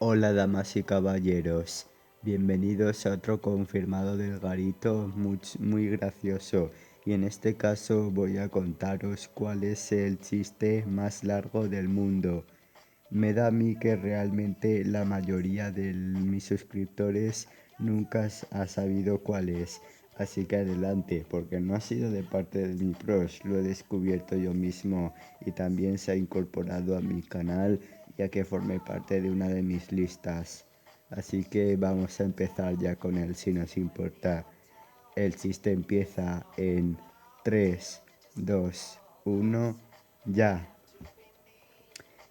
Hola damas y caballeros, bienvenidos a otro confirmado del Garito muy gracioso, y en este caso voy a contaros cuál es el chiste más largo del mundo. Me da a mí que realmente la mayoría de mis suscriptores nunca ha sabido cuál es, así que adelante, porque no ha sido de parte de mi pros, lo he descubierto yo mismo y también se ha incorporado a mi canal ya que formé parte de una de mis listas. Así que vamos a empezar ya con él si nos importa. El chiste empieza en 3, 2, 1, ya.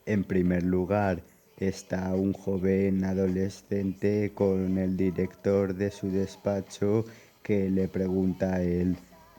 En primer lugar, está un joven adolescente con el director de su despacho que le pregunta a él: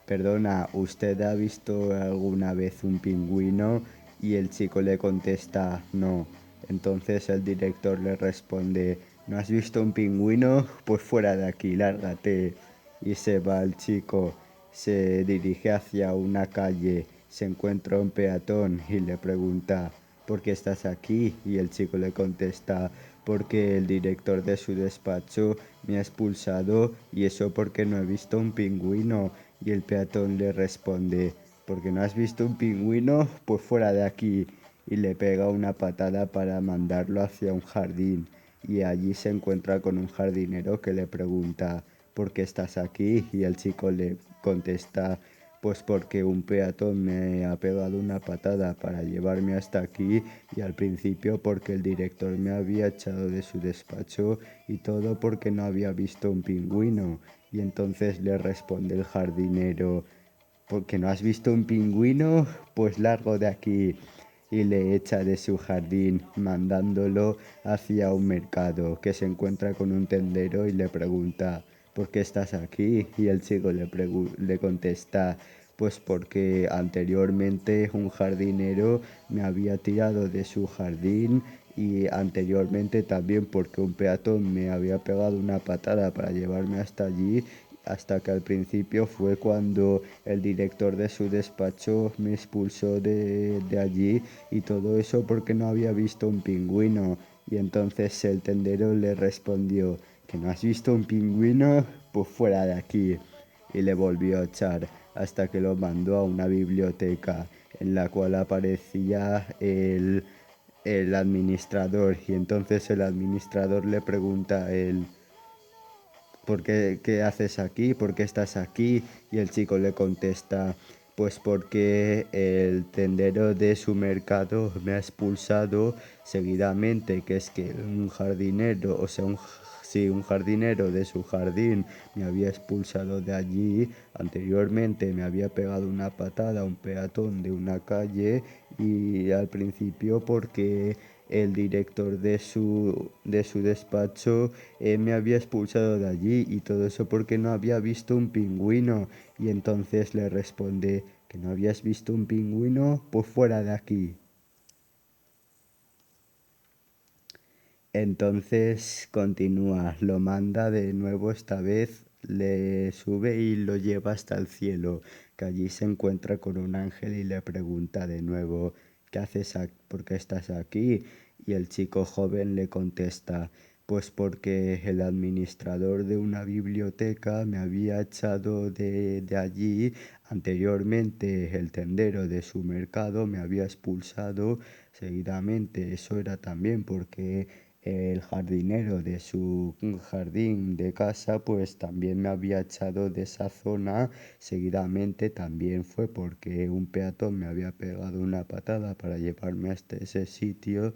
perdona, ¿usted ha visto alguna vez un pingüino? Y el chico le contesta: no. Entonces el director le responde: ¿no has visto un pingüino? Pues fuera de aquí, lárgate. Y se va el chico, se dirige hacia una calle, se encuentra un peatón y le pregunta: ¿por qué estás aquí? Y el chico le contesta: porque el director de su despacho me ha expulsado, y eso porque no he visto un pingüino. Y el peatón le responde: ¿porque no has visto un pingüino? Pues fuera de aquí. Y le pega una patada para mandarlo hacia un jardín, y allí se encuentra con un jardinero que le pregunta: ¿por qué estás aquí? Y el chico le contesta: pues porque un peatón me ha pegado una patada para llevarme hasta aquí, y al principio porque el director me había echado de su despacho, y todo porque no había visto un pingüino. Y entonces le responde el jardinero: ¿porque no has visto un pingüino? Pues largo de aquí. Y le echa de su jardín, mandándolo hacia un mercado, que se encuentra con un tendero y le pregunta: ¿por qué estás aquí? Y el chico le contesta: pues porque anteriormente un jardinero me había tirado de su jardín, y anteriormente también porque un peatón me había pegado una patada para llevarme hasta allí, hasta que al principio fue cuando el director de su despacho me expulsó de allí, y todo eso porque no había visto un pingüino. Y entonces el tendero le respondió: ¿que no has visto un pingüino? Pues fuera de aquí. Y le volvió a echar hasta que lo mandó a una biblioteca en la cual aparecía el administrador, y entonces el administrador le pregunta a él: ¿por qué haces aquí? ¿Por qué estás aquí? Y el chico le contesta: pues porque el tendero de su mercado me ha expulsado seguidamente, que es que un jardinero, o sea, sí, un jardinero de su jardín me había expulsado de allí. Anteriormente me había pegado una patada a un peatón de una calle, y al principio porque el director de su despacho me había expulsado de allí, y todo eso porque no había visto un pingüino. Y entonces le responde: ¿que no habías visto un pingüino? Pues fuera de aquí. Entonces continúa, lo manda de nuevo, esta vez le sube y lo lleva hasta el cielo, que allí se encuentra con un ángel y le pregunta de nuevo: ¿qué haces aquí? ¿Por qué estás aquí? Y el chico joven le contesta: pues porque el administrador de una biblioteca me había echado de allí. Anteriormente el tendero de su mercado me había expulsado seguidamente. Eso era también porque el jardinero de su jardín de casa pues también me había echado de esa zona. Seguidamente también fue porque un peatón me había pegado una patada para llevarme hasta ese sitio,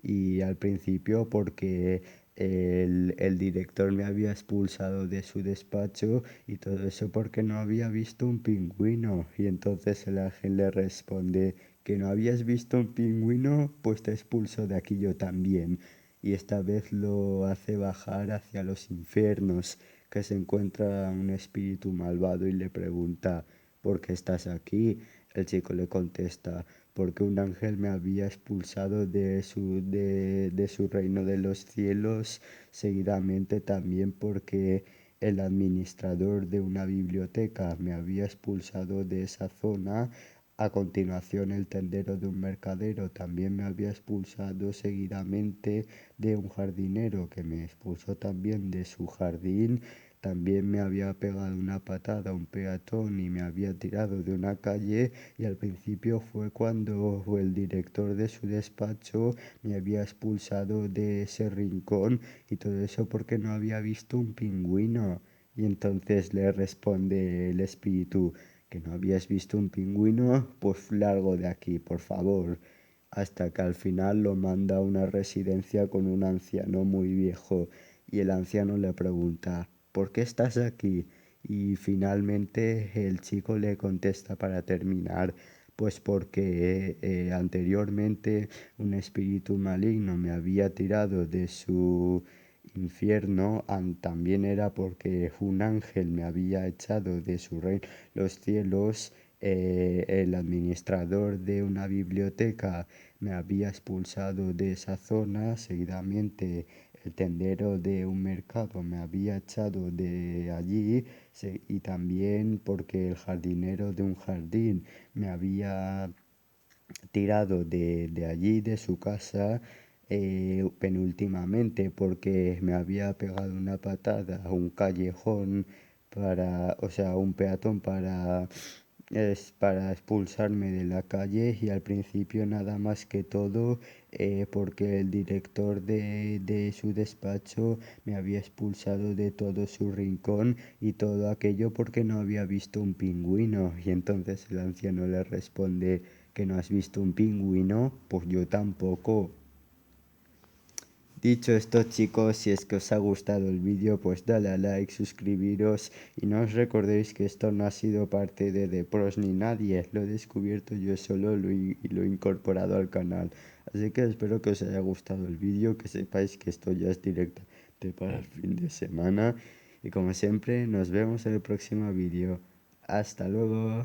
y al principio porque el director me había expulsado de su despacho, y todo eso porque no había visto un pingüino. Y entonces el ángel le responde: ¿que no habías visto un pingüino? Pues te expulso de aquí yo también. Y esta vez lo hace bajar hacia los infiernos, que se encuentra un espíritu malvado y le pregunta: ¿por qué estás aquí? El chico le contesta: porque un ángel me había expulsado de su reino de los cielos, seguidamente también porque el administrador de una biblioteca me había expulsado de esa zona. A continuación, el tendero de un mercadero también me había expulsado seguidamente de un jardinero que me expulsó también de su jardín. También me había pegado una patada a un peatón y me había tirado de una calle, y al principio fue cuando el director de su despacho me había expulsado de ese rincón, y todo eso porque no había visto un pingüino. Y entonces le responde el espíritu: ¿que no habías visto un pingüino? Pues largo de aquí, por favor. Hasta que al final lo manda a una residencia con un anciano muy viejo, y el anciano le pregunta: ¿por qué estás aquí? Y finalmente el chico le contesta para terminar: pues porque anteriormente un espíritu maligno me había tirado de su infierno. También era porque un ángel me había echado de su reino los cielos. El administrador de una biblioteca me había expulsado de esa zona. Seguidamente, el tendero de un mercado me había echado de allí. Y también porque el jardinero de un jardín me había tirado de allí, de su casa. Penúltimamente, porque me había pegado una patada a un callejón o sea, un peatón para expulsarme de la calle. Y al principio, nada más que todo, porque el director de su despacho me había expulsado de todo su rincón, y todo aquello porque no había visto un pingüino. Y entonces el anciano le responde: ¿que no has visto un pingüino? Pues yo tampoco. Dicho esto, chicos, si es que os ha gustado el vídeo, pues dale a like, suscribiros, y no os recordéis que esto no ha sido parte de The Pros ni nadie, lo he descubierto yo solo y lo he incorporado al canal. Así que espero que os haya gustado el vídeo, que sepáis que esto ya es directamente para el fin de semana, y como siempre, nos vemos en el próximo vídeo. Hasta luego.